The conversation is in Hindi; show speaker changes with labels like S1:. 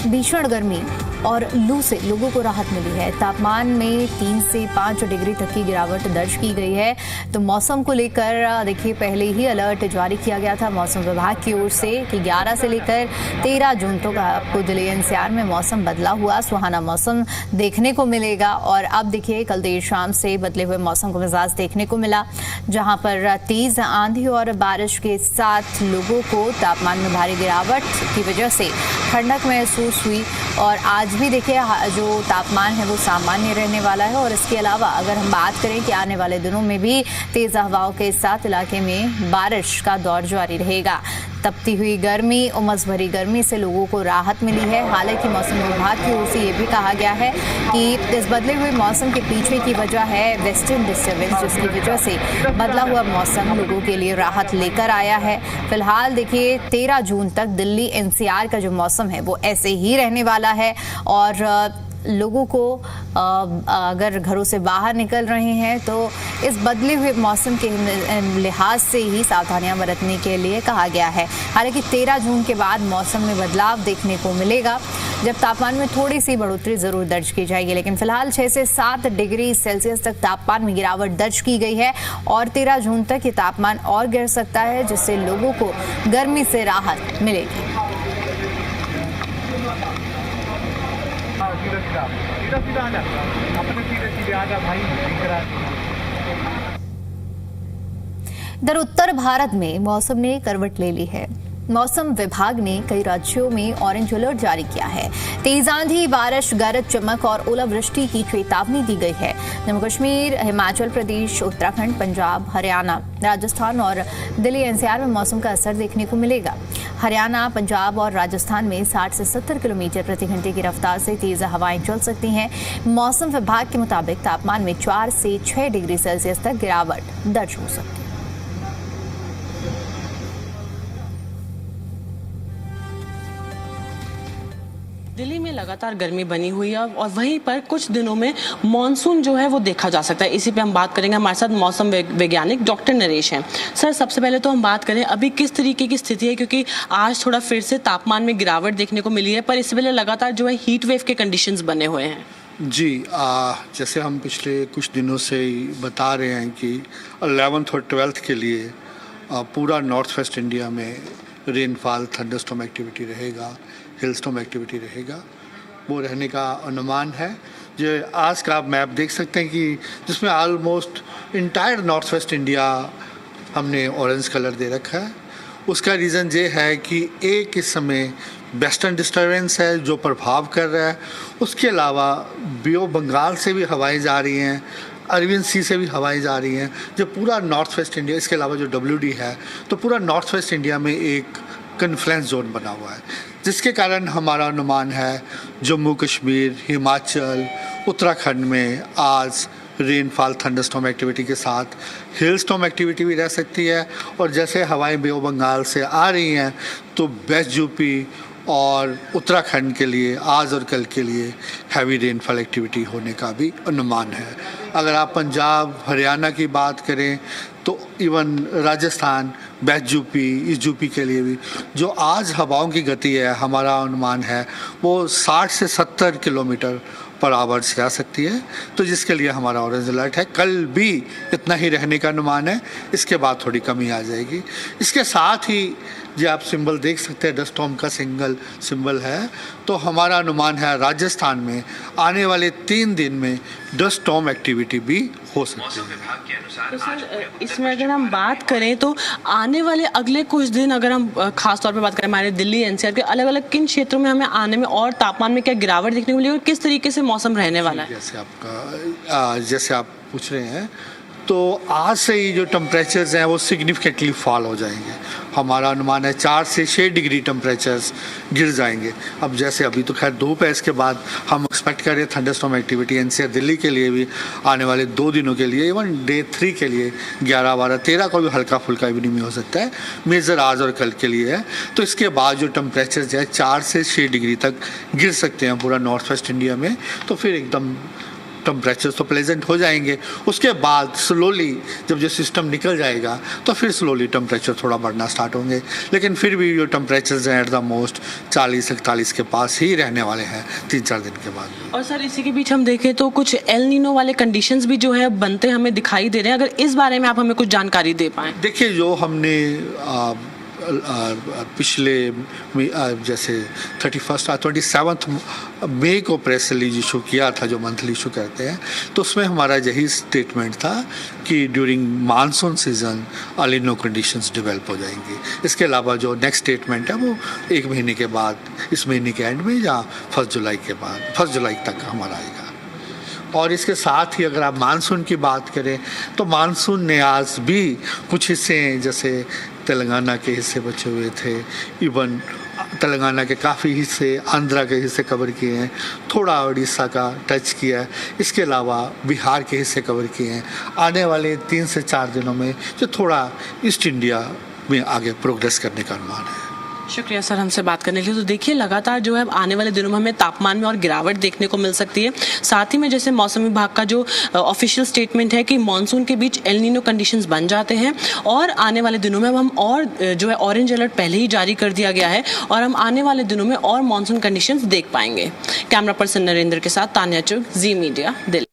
S1: भीषण गर्मी और लू से लोगों को राहत मिली है। तापमान में 3 से 5 डिग्री तक की गिरावट दर्ज की गई है। तो मौसम को लेकर देखिए पहले ही अलर्ट जारी किया गया था मौसम विभाग की ओर से कि 11 से लेकर 13 जून तक आपको दिल्ली एनसीआर में मौसम बदला हुआ सुहाना मौसम देखने को मिलेगा। और अब देखिए कल देर शाम से बदले हुए मौसम का मिजाज देखने को मिला, जहां पर तेज आंधी और बारिश के साथ लोगों को तापमान में भारी गिरावट की वजह से ठंडक महसूस हुई। और आज भी देखिए जो तापमान है वो सामान्य रहने वाला है। और इसके अलावा अगर हम बात करें कि आने वाले दिनों में भी तेज हवाओं के साथ इलाके में बारिश का दौर जारी रहेगा। तपती हुई गर्मी, उमस भरी गर्मी से लोगों को राहत मिली है। हालांकि मौसम विभाग की ओर से ये भी कहा गया है कि इस बदले हुए मौसम के पीछे की वजह है वेस्टर्न डिस्टर्बेंस, जिसकी वजह से बदला हुआ मौसम लोगों के लिए राहत लेकर आया है। फिलहाल देखिए 13 जून तक दिल्ली एनसीआर का जो मौसम है वो ऐसे ही रहने वाला है। और लोगों को अगर घरों से बाहर निकल रहे हैं तो इस बदले हुए मौसम के लिहाज से ही सावधानियां बरतने के लिए कहा गया है। हालांकि 13 जून के बाद मौसम में बदलाव देखने को मिलेगा, जब तापमान में थोड़ी सी बढ़ोतरी जरूर दर्ज की जाएगी। लेकिन फिलहाल 6 से 7 डिग्री सेल्सियस तक तापमान में गिरावट दर्ज की गई है। और 13 जून तक ये तापमान और गिर सकता है, जिससे लोगों को गर्मी से राहत मिलेगी। इधर उत्तर भारत में मौसम ने करवट ले ली है। मौसम विभाग ने कई राज्यों में ऑरेंज अलर्ट जारी किया है। तेज आंधी, बारिश, गरज चमक और ओलावृष्टि की चेतावनी दी गई है। जम्मू कश्मीर, हिमाचल प्रदेश, उत्तराखंड, पंजाब, हरियाणा, राजस्थान और दिल्ली एनसीआर में मौसम का असर देखने को मिलेगा। हरियाणा, पंजाब और राजस्थान में 60 से 70 किलोमीटर प्रति घंटे की रफ्तार से तेज हवाएं चल सकती हैं। मौसम विभाग के मुताबिक तापमान में 4 से 6 डिग्री सेल्सियस तक गिरावट दर्ज हो सकती है।
S2: दिल्ली में लगातार गर्मी बनी हुई है और वहीं पर कुछ दिनों में मॉनसून जो है वो देखा जा सकता है। इसी पे हम बात करेंगे। हमारे साथ मौसम वैज्ञानिक डॉक्टर नरेश हैं। सर, सबसे पहले तो हम बात करें अभी किस तरीके की स्थिति है, क्योंकि आज थोड़ा फिर से तापमान में गिरावट देखने को मिली है, पर इस वेले लगातार जो है हीट वेव के कंडीशंस बने हुए हैं।
S3: जी, जैसे हम पिछले कुछ दिनों से ही बता रहे हैं कि 11th और 12th के लिए पूरा नॉर्थ वेस्ट इंडिया में रेनफॉल, थंडरस्टॉर्म एक्टिविटी रहेगा, हिलस्टॉर्म एक्टिविटी रहेगा, वो रहने का अनुमान है। जो आज का आप मैप देख सकते हैं कि जिसमें almost entire north west India हमने ऑरेंज कलर दे रखा है। उसका रीज़न ये है कि एक इस समय वेस्टर्न डिस्टर्बेंस है जो प्रभाव कर रहा है। उसके अलावा बे ऑफ बंगाल से भी हवाएं जा रही हैं, अरबियन सी से भी हवाएं जा रही हैं, जो पूरा नॉर्थ वेस्ट इंडिया, इसके अलावा जो WD है, तो पूरा नॉर्थ वेस्ट इंडिया में एक कन्फ्लुएंस जोन बना हुआ है, जिसके कारण हमारा अनुमान है जम्मू कश्मीर, हिमाचल, उत्तराखंड में आज रेनफॉल, थंडरस्टॉर्म एक्टिविटी के साथ हिल स्टॉर्म एक्टिविटी भी रह सकती है। और जैसे हवाएं बे ऑफ बंगाल से आ रही हैं तो वेस्ट यूपी और उत्तराखंड के लिए आज और कल के लिए हैवी रेनफॉल एक्टिविटी होने का भी अनुमान है। अगर आप पंजाब, हरियाणा की बात करें तो even Rajasthan, west UP, east UP के लिए भी जो आज हवाओं की गति है, हमारा अनुमान है वो 60 से 70 किलोमीटर पर आवर से आ सकती है, तो जिसके लिए हमारा ऑरेंज अलर्ट है। कल भी इतना ही रहने का अनुमान है, इसके बाद थोड़ी कमी आ जाएगी। इसके साथ ही जो आप सिंबल देख सकते हैं, डस्ट स्टॉर्म का सिंगल सिंबल है, तो हमारा अनुमान है राजस्थान में आने वाले 3 दिन में डस्ट स्टॉर्म एक्टिविटी भी हो सकती है।
S2: तो सर, इसमें अगर हम बात करें तो आने वाले अगले कुछ दिन, अगर हम खास तौर पे बात करें हमारे दिल्ली एनसीआर के अलग अलग किन क्षेत्रों में हमें आने में और तापमान में क्या गिरावट देखने को मिलेगी और किस तरीके से मौसम रहने वाला है?
S3: जैसे आप पूछ रहे हैं, तो आज से ही जो टेम्परेचर्स हैं वो सिग्निफिकेंटली फॉल हो जाएंगे। हमारा अनुमान है 4 से 6 डिग्री टेम्परेचर्स गिर जाएंगे। अब जैसे अभी तो खैर धूप है, इसके बाद हम एक्सपेक्ट कर रहे हैं थंडरस्टॉर्म एक्टिविटी एनसीआर दिल्ली के लिए भी आने वाले 2 दिनों के लिए, इवन डे 3 के लिए 11, 12, 13 को भी हल्का फुल्का इवनिंग में हो सकता है। मेजर आज और कल के लिए है। तो इसके बाद जो टेम्परेचर है 4 से 6 डिग्री तक गिर सकते हैं पूरा नॉर्थ वेस्ट इंडिया में। तो फिर एकदम टेम्परेचर तो प्लेजेंट हो जाएंगे। उसके बाद स्लोली जब जो सिस्टम निकल जाएगा तो फिर स्लोली टेम्परेचर थोड़ा बढ़ना स्टार्ट होंगे, लेकिन फिर भी जो टेम्परेचर्स हैं एट द मोस्ट 40-41 के पास ही रहने वाले हैं 3-4 दिन के बाद।
S2: और सर इसी के बीच हम देखें तो कुछ एल नीनो वाले कंडीशंस भी जो है बनते हमें दिखाई दे रहे हैं, अगर इस बारे में आप हमें कुछ जानकारी दे पाएँ।
S3: देखिए, जो हमने पिछले जैसे 27 मई को प्रेस रिलीज इशू किया था, जो मंथली इशू कहते हैं, तो उसमें हमारा यही स्टेटमेंट था कि during monsoon season El Nino conditions develop हो जाएंगी। इसके अलावा जो नेक्स्ट स्टेटमेंट है वो 1 महीने के बाद, इस महीने के एंड में या 1 जुलाई के बाद, 1 जुलाई तक हमारा आएगा। और इसके साथ ही अगर आप मानसून की बात करें तो मानसून ने आज भी कुछ हिस्से जैसे तेलंगाना के हिस्से बचे हुए थे, इवन तेलंगाना के काफ़ी हिस्से, आंध्रा के हिस्से कवर किए हैं, थोड़ा उड़ीसा का टच किया है, इसके अलावा बिहार के हिस्से कवर किए हैं। आने वाले 3 से 4 दिनों में जो थोड़ा ईस्ट इंडिया में आगे प्रोग्रेस करने का अनुमान है।
S2: शुक्रिया सर हमसे बात करने के लिए। तो देखिए लगातार जो है आने वाले दिनों में हमें तापमान में और गिरावट देखने को मिल सकती है। साथ ही में जैसे मौसम विभाग का जो ऑफिशियल स्टेटमेंट है कि मॉनसून के बीच एल नीनो कंडीशंस बन जाते हैं और आने वाले दिनों में हम और जो है ऑरेंज अलर्ट पहले ही जारी कर दिया गया है और हम आने वाले दिनों में और मॉनसून कंडीशंस देख पाएंगे। कैमरा पर्सन नरेंद्र के साथ तान्या चुग, जी मीडिया, दिल्ली।